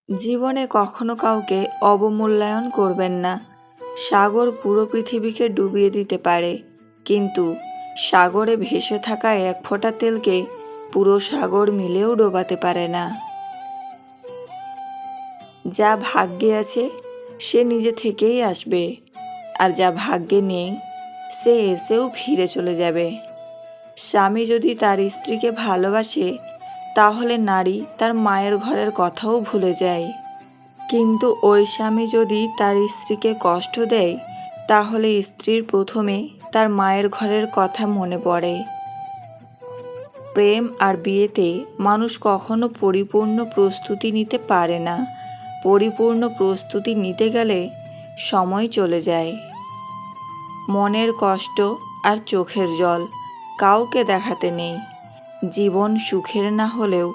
জীবনে কখনো কাউকে অবমূল্যায়ন করবেন না। সাগর পুরো পৃথিবীকে ডুবিয়ে দিতে পারে, কিন্তু সাগরে ভেসে থাকা এক ফোঁটা তেলকে পুরো সাগর মিলেও ডোবাতে পারে না। যা ভাগ্যে আছে সে নিজে থেকেই আসবে, আর যা ভাগ্যে নেই সে এসেও ফিরে চলে যাবে। স্বামী যদি তার স্ত্রীকে ভালোবাসে, তাহলে নারী তার মায়ের ঘরের কথাও ভুলে যায়। কিন্তু ওই স্বামী যদি তার স্ত্রীকে কষ্ট দেয়, তাহলে স্ত্রীর প্রথমে তার মায়ের ঘরের কথা মনে পড়ে। প্রেম আর বিয়েতে মানুষ কখনো পরিপূর্ণ প্রস্তুতি নিতে পারে না। পরিপূর্ণ প্রস্তুতি নিতে গেলে সময় চলে যায়। মনের কষ্ট আর চোখের জল কাউকে দেখাতে নেই। জীবন সুখের না হলেও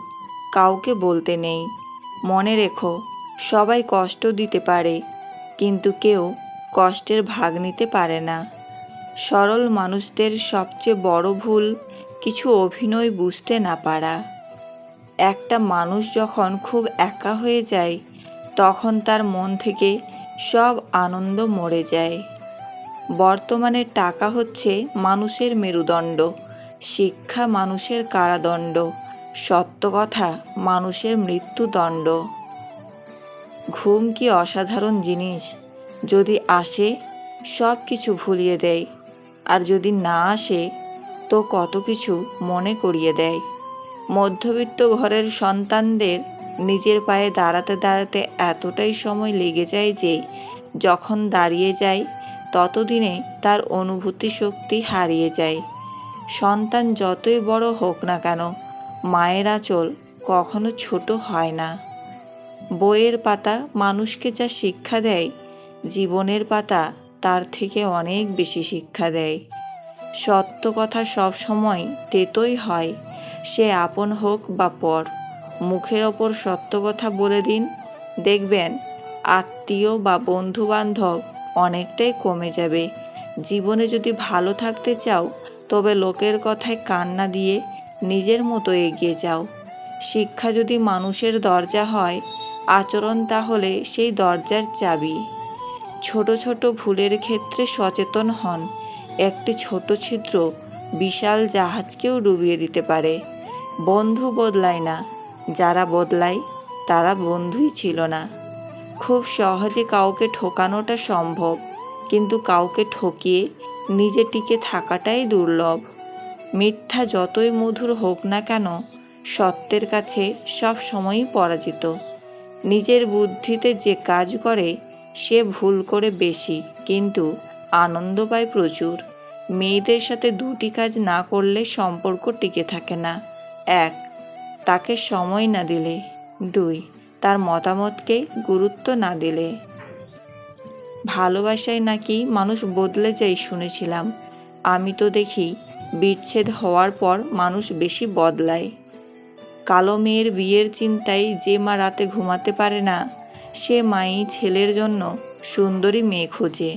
কাউকে বলতে নেই। মনে রেখো, সবাই কষ্ট দিতে পারে, কিন্তু কেউ কষ্টের ভাগ নিতে পারে না। সরল মানুষদের সবচেয়ে বড় ভুল কিছু অভিনয় বুঝতে না পারা। একটা মানুষ যখন খুব একা হয়ে যায়, তখন তার মন থেকে সব আনন্দ মরে যায়। বর্তমানে টাকা হচ্ছে মানুষের মেরুদণ্ড, শিক্ষা মানুষের কারাদণ্ড, সত্য কথা মানুষের মৃত্যুদণ্ড। ঘুম কি অসাধারণ জিনিস! যদি আসে সব কিছু ভুলিয়ে দেয়, আর যদি না আসে তো কত কিছু মনে করিয়ে দেয়। মধ্যবিত্ত ঘরের সন্তানদের নিজের পায়ে দাঁড়াতে দাঁড়াতে এতটাই সময় লেগে যায় যে যখন দাঁড়িয়ে যায় ততদিনে তার অনুভূতি শক্তি হারিয়ে যায়। সন্তান যতই বড় হোক না কেন, মায়ের আঁচল কখনো ছোট হয় না। বইয়ের পাতা মানুষকে যা শিক্ষা দেয়, জীবনের পাতা তার থেকে অনেক বেশি শিক্ষা দেয়। সত্য কথা সব সময় তেতোই হয়, সে আপন হোক বা পর। মুখের ওপর সত্য কথা বলে দিন, দেখবেন আত্মীয় বা বন্ধু বান্ধব অনেকটাই কমে যাবে। জীবনে যদি ভালো থাকতে চাও, তবে লোকের কথায় কান না দিয়ে নিজের মতো এগিয়ে যাও। শিক্ষা যদি মানুষের দরজা হয়, আচরণ তাহলে সেই দরজার চাবি। ছোট ছোট ভুলের ক্ষেত্রে সচেতন হন। একটি ছোট ছিদ্র বিশাল জাহাজকেও ডুবিয়ে দিতে পারে। বন্ধু বদলায় না, যারা বদলায় তারা বন্ধুই ছিল না। খুব সহজে কাউকে ঠকানোটা সম্ভব, কিন্তু কাউকে ঠকিয়ে নিজে টিকে থাকাটাই দুর্লভ। মিথ্যা যতই মধুর হোক না কেন, সত্যের কাছে সব সময়ই পরাজিত। নিজের বুদ্ধিতে যে কাজ করে সে ভুল করে বেশি, কিন্তু আনন্দ পায় প্রচুর। মেয়েদের সাথে দুটি কাজ না করলে সম্পর্ক টিকে থাকে না। 1. তাকে সময় না দিলে। 2. তার মতামতকে গুরুত্ব না দিলে। ভালোবাসায় নাকি মানুষ বদলে যায় শুনেছিলাম। আমি তো দেখি বিচ্ছেদ হওয়ার পর মানুষ বেশি বদলায়। কালো মেয়ের বিয়ের চিন্তায় যে মা রাতে ঘুমাতে পারে না, সে মাই ছেলের জন্য সুন্দরী মেয়ে খোঁজে।